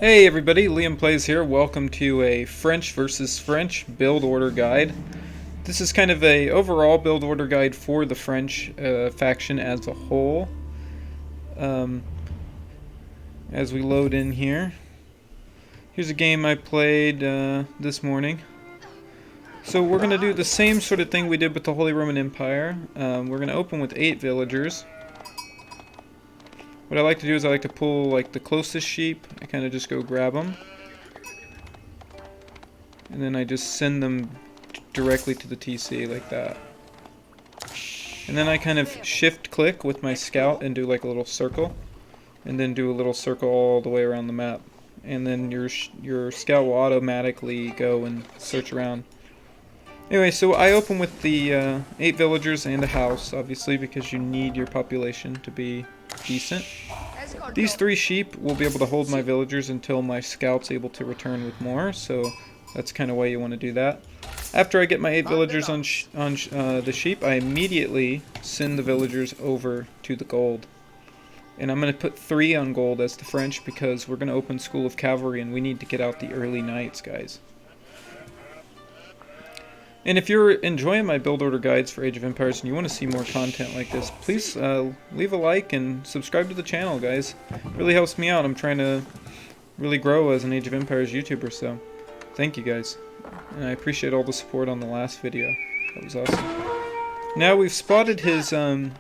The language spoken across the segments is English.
Hey everybody, Liam Plays here. Welcome to a French versus French build order guide. This is kind of a overall build order guide for the French faction as a whole. As we load in here. Here's a game I played this morning. So we're going to do the same sort of thing we did with the Holy Roman Empire. We're going to open with 8 villagers. What I like to do is I like to pull like the closest sheep. I kind of just go grab them. And then I just send them directly to the TC like that. And then I kind of shift click with my scout and do like a little circle. And then do a little circle all the way around the map. And then your scout will automatically go and search around. Anyway, so I open with the 8 villagers and a house, obviously, because you need your population to be decent. These 3 sheep will be able to hold my villagers until my scout's able to return with more, so that's kind of why you want to do that. After I get my 8 villagers on the sheep, I immediately send the villagers over to the gold. And I'm going to put 3 on gold as the French because we're going to open School of Cavalry and we need to get out the early knights, guys. And if you're enjoying my build order guides for Age of Empires and you want to see more content like this, please leave a like and subscribe to the channel, guys. It really helps me out. I'm trying to really grow as an Age of Empires YouTuber, so thank you guys. And I appreciate all the support on the last video. That was awesome. Now we've spotted his town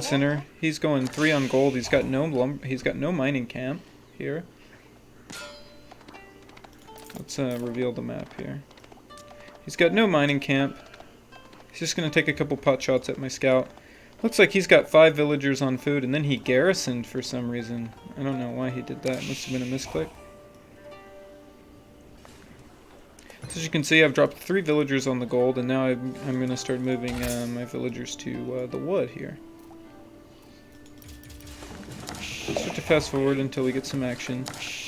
center. He's going 3 on gold. He's got no mining camp here. Let's reveal the map here. He's got no mining camp. He's just going to take a couple pot shots at my scout. Looks like he's got 5 villagers on food, and then he garrisoned for some reason. I don't know why he did that. It must have been a misclick. So as you can see, I've dropped 3 villagers on the gold, and now I'm going to start moving my villagers to the wood here. Start to fast forward until we get some action.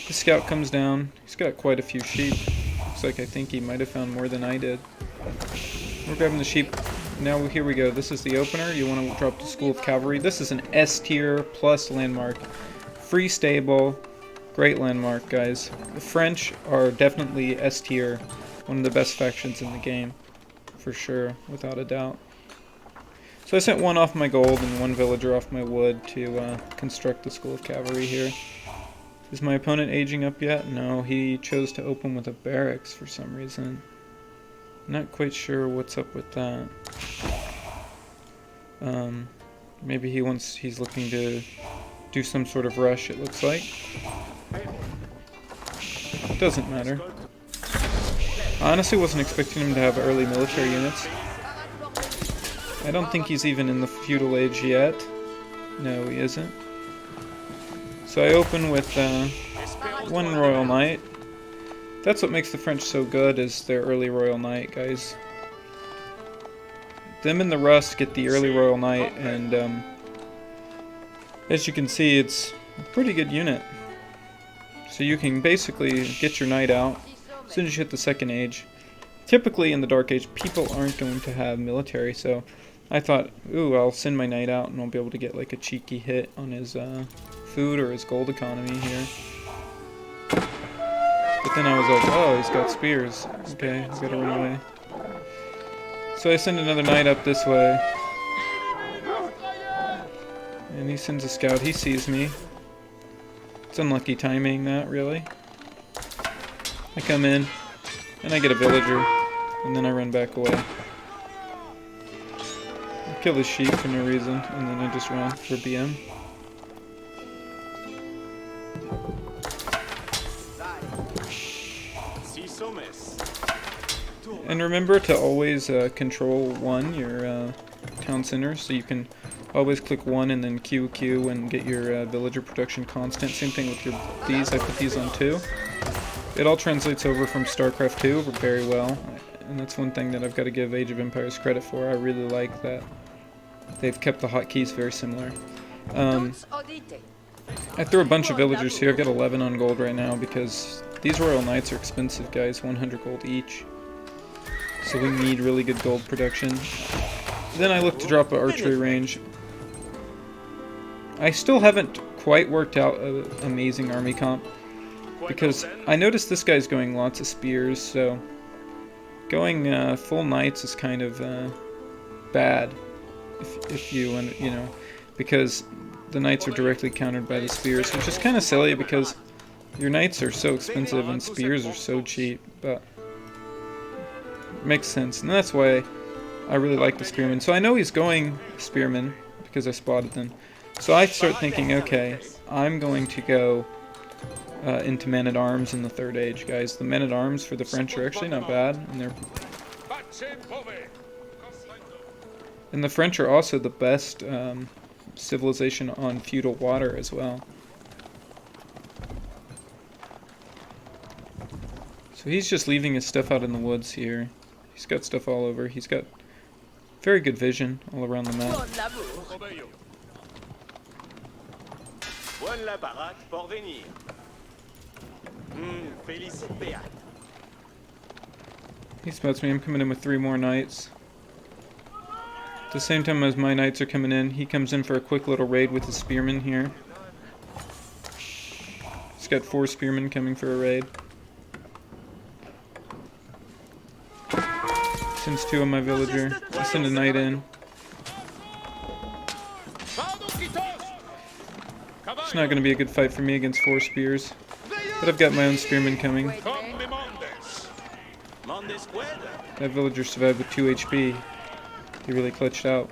The scout comes down. He's got quite a few sheep. Looks like I think he might have found more than I did. We're grabbing the sheep. Now here we go. This is the opener. You want to drop the School of Cavalry. This is an S tier plus landmark. Free stable. Great landmark, guys. The French are definitely S tier. One of the best factions in the game. For sure, without a doubt. So I sent 1 off my gold and 1 villager off my wood to construct the School of Cavalry here. Is my opponent aging up yet? No, he chose to open with a barracks for some reason. Not quite sure what's up with that. Maybe he's looking to do some sort of rush, it looks like. Doesn't matter. I honestly wasn't expecting him to have early military units. I don't think he's even in the feudal age yet. No, he isn't. So I open with 1 Royal Knight. That's what makes the French so good, is their early Royal Knight, guys. Them and the Rust get the early Royal Knight, and as you can see, it's a pretty good unit. So you can basically get your knight out as soon as you hit the 2nd age. Typically in the Dark Age, people aren't going to have military, so I thought, ooh, I'll send my knight out and I'll be able to get like a cheeky hit on his food or his gold economy here. But then I was like, oh, he's got spears. Okay, I gotta run away. So I send another knight up this way. And he sends a scout. He sees me. It's unlucky timing, that, really. I come in, and I get a villager, and then I run back away. I kill the sheep for no reason, and then I just run for BM. And remember to always control 1, your town center, so you can always click 1 and then QQ and get your villager production constant. Same thing with these. I put these on 2. It all translates over from StarCraft 2 very well, and that's one thing that I've got to give Age of Empires credit for. I really like that they've kept the hotkeys very similar. I threw a bunch of villagers here. I've got 11 on gold right now because these Royal Knights are expensive, guys. 100 gold each. So we need really good gold production. Then I look to drop an archery range. I still haven't quite worked out an amazing army comp. because I noticed this guy's going lots of spears, so going full knights is kind of bad if you know, because the knights are directly countered by the spears, which is kind of silly because your knights are so expensive and spears are so cheap, but it makes sense, and that's why I really like the spearmen. So I know he's going spearmen because I spotted them. So I start thinking, okay, I'm going to go into men-at-arms in the Third Age, guys. The men-at-arms for the French are actually not bad, and the French are also the best civilization on feudal water as well. So he's just leaving his stuff out in the woods here. He's got stuff all over. He's got very good vision all around the map. He spots me. I'm coming in with 3 more knights. At the same time as my knights are coming in, he comes in for a quick little raid with his spearmen here. He's got 4 spearmen coming for a raid. Sends 2 on my villager. I send a knight in. It's not going to be a good fight for me against 4 spears, but I've got my own spearmen coming. That villager survived with 2 HP. He really clutched out.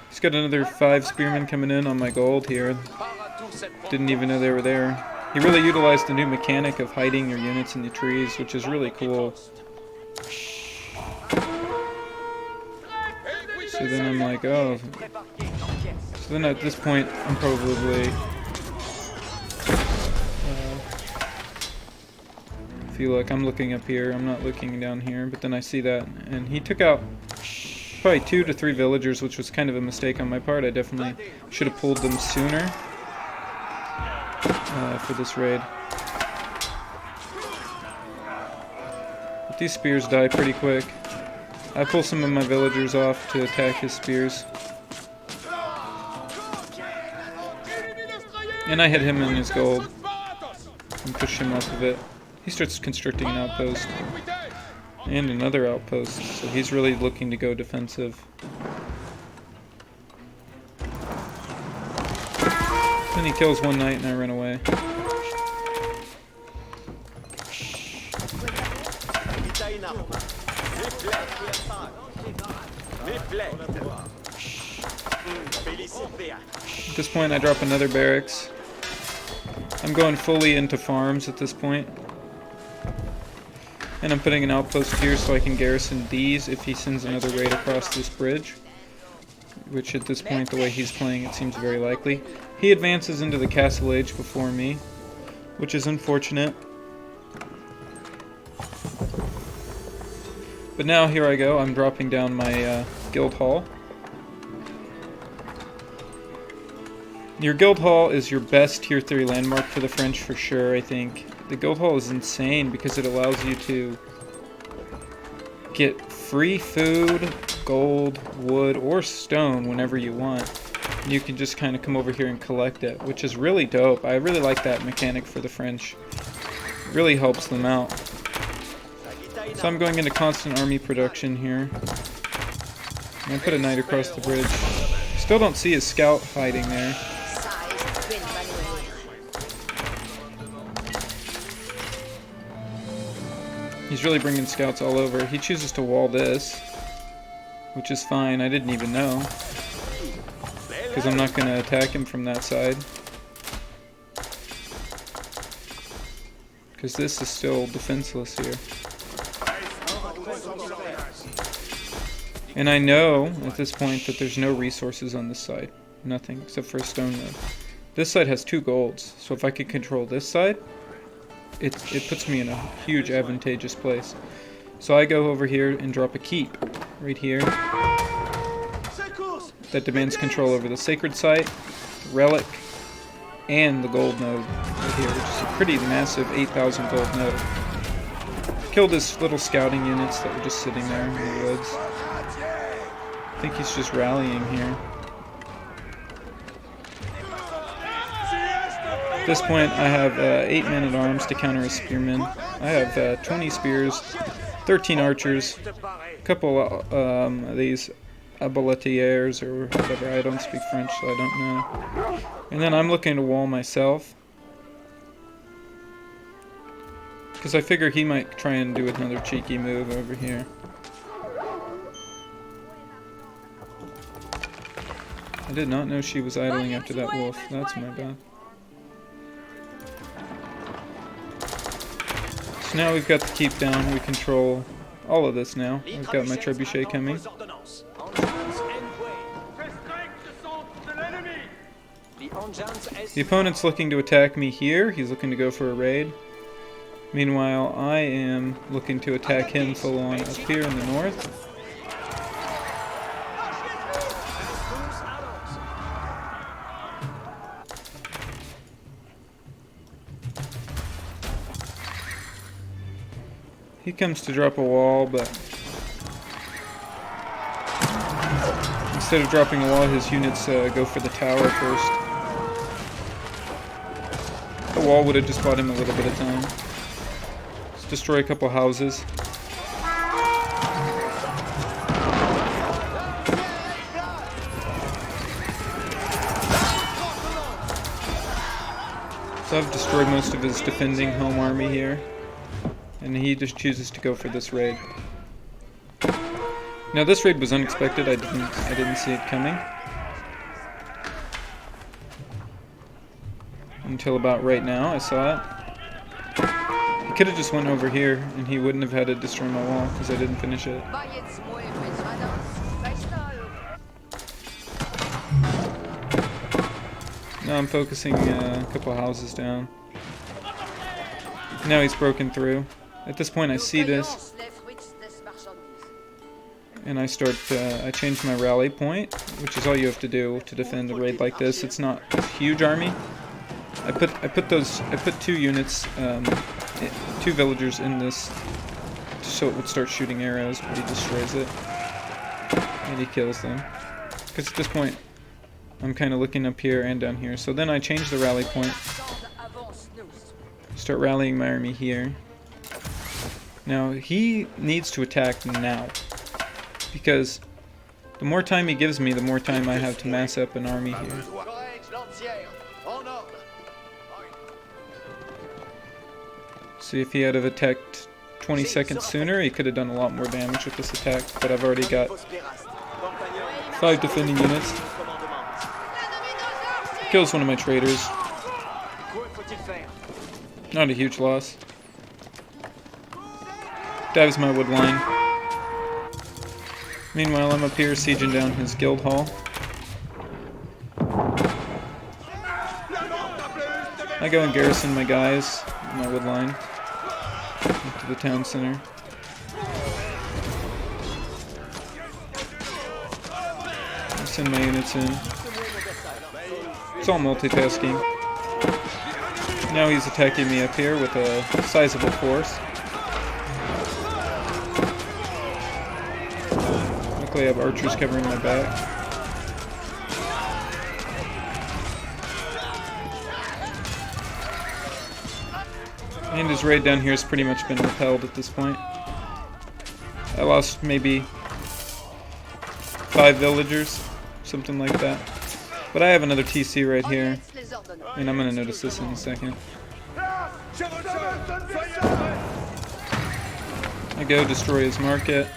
He's got another 5 spearmen coming in on my gold here. Didn't even know they were there. He really utilized the new mechanic of hiding your units in the trees, which is really cool. So then I'm like, oh. So then at this point, I'm probably... feel like I'm looking up here, I'm not looking down here, but then I see that, and he took out probably 2 to 3 villagers, which was kind of a mistake on my part. I definitely should have pulled them sooner for this raid. But these spears die pretty quick. I pull some of my villagers off to attack his spears. And I hit him in his gold and push him off of it. He starts constructing an outpost and another outpost, so he's really looking to go defensive. Then he kills 1 knight and I run away. At this point I drop another barracks. I'm going fully into farms at this point. And I'm putting an outpost here so I can garrison these if he sends another raid across this bridge. Which at this point, the way he's playing, it seems very likely. He advances into the Castle Age before me, which is unfortunate. But now here I go, I'm dropping down my guild hall. Your guild hall is your best tier 3 landmark for the French for sure, I think. The guild hall is insane because it allows you to get free food, gold, wood, or stone whenever you want. And you can just kind of come over here and collect it, which is really dope. I really like that mechanic for the French. It really helps them out. So I'm going into constant army production here. And I put a knight across the bridge. Still don't see his scout hiding there. He's really bringing scouts all over. He chooses to wall this, which is fine. I didn't even know, because I'm not going to attack him from that side. Because this is still defenseless here. And I know at this point that there's no resources on this side. Nothing, except for a stone node. This side has 2 golds, so if I could control this side, it puts me in a huge advantageous place. So I go over here and drop a keep right here that demands control over the sacred site, the relic, and the gold node right here, which is a pretty massive 8,000 gold node. Killed his little scouting units that were just sitting there in the woods. I think he's just rallying here. At this point, I have 8 men-at-arms to counter his spearmen. I have 20 spears, 13 archers, a couple of these abaletiers or whatever. I don't speak French, so I don't know. And then I'm looking to wall myself, because I figure he might try and do another cheeky move over here. I did not know she was idling after that wolf. That's my bad. So now we've got the keep down. We control all of this now. I've got my trebuchet coming. The opponent's looking to attack me here. He's looking to go for a raid. Meanwhile, I am looking to attack him full on up here in the north. He comes to drop a wall, but instead of dropping a wall, his units go for the tower first. The wall would have just bought him a little bit of time. Let's destroy a couple houses. So I've destroyed most of his defending home army here. And he just chooses to go for this raid. Now this raid was unexpected. I didn't see it coming until about right now. I saw it. He could have just went over here, and he wouldn't have had to destroy my wall because I didn't finish it. Now I'm focusing a couple houses down. Now he's broken through. At this point I see this, and I change my rally point, which is all you have to do to defend a raid like this. It's not a huge army. I put 2 units, 2 villagers in this, so it would start shooting arrows, but he destroys it, and he kills them. Because at this point, I'm kind of looking up here and down here. So then I change the rally point, start rallying my army here. Now, he needs to attack now, because the more time he gives me, the more time I have to mass up an army here. See, if he had have attacked 20 seconds sooner, he could have done a lot more damage with this attack, but I've already got 5 defending units. Kills one of my traders. Not a huge loss. Dives my wood line. Meanwhile, I'm up here sieging down his guild hall. I go and garrison my guys in my wood line into the town center. I send my units in. It's all multitasking. Now he's attacking me up here with a sizable force. Luckily I have archers covering my back. And his raid down here has pretty much been repelled at this point. I lost maybe 5 villagers, something like that. But I have another TC right here, and I'm going to notice this in a second. I go destroy his market.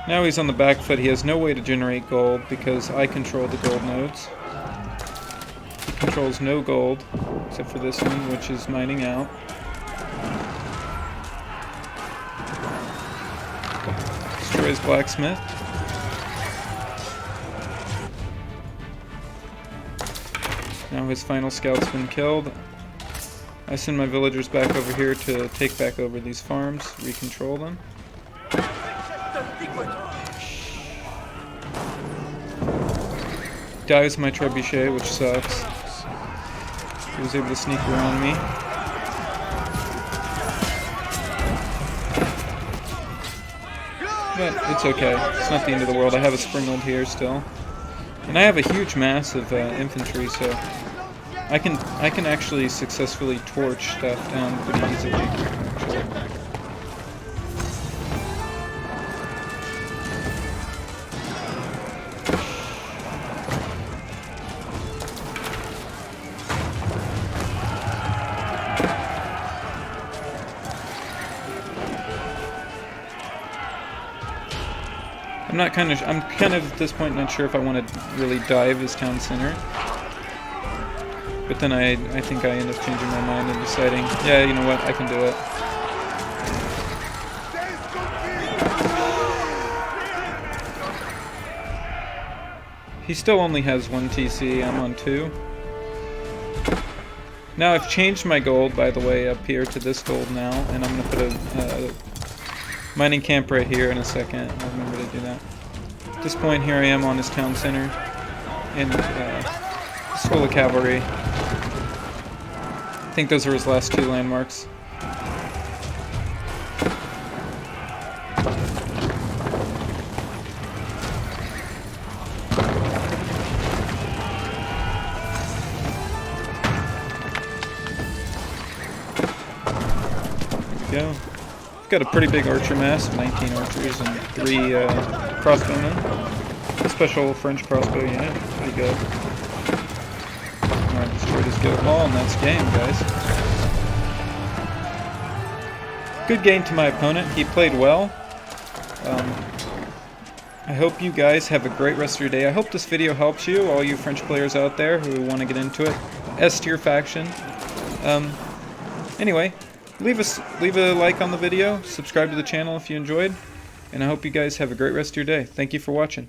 Now he's on the back foot. He has no way to generate gold because I control the gold nodes. He controls no gold, except for this one, which is mining out. Destroys blacksmith. Now his final scout's been killed. I send my villagers back over here to take back over these farms, recontrol them. Dives my trebuchet, which sucks. He was able to sneak around me. But it's okay. It's not the end of the world. I have a springald here still. And I have a huge mass of infantry, so I can actually successfully torch stuff down pretty easily, actually. I'm kind of at this point not sure if I want to really dive as town center. But then I think I end up changing my mind and deciding, yeah, you know what, I can do it. He still only has 1 TC, I'm on 2. Now I've changed my gold, by the way, up here to this gold now, and I'm going to put a mining camp right here in a second. I'll remember to do that. At this point, here I am on his town center in School of Cavalry. I think those are his last 2 landmarks. There we go. Got a pretty big archer mass, 19 archers and 3 crossbowmen. Special French crossbow unit, pretty good. Alright, destroyed his guild hall, and that's game, guys. Good game to my opponent, he played well. I hope you guys have a great rest of your day. I hope this video helps you, all you French players out there who want to get into it. S tier faction. Anyway. Leave a like on the video, subscribe to the channel if you enjoyed, and I hope you guys have a great rest of your day. Thank you for watching.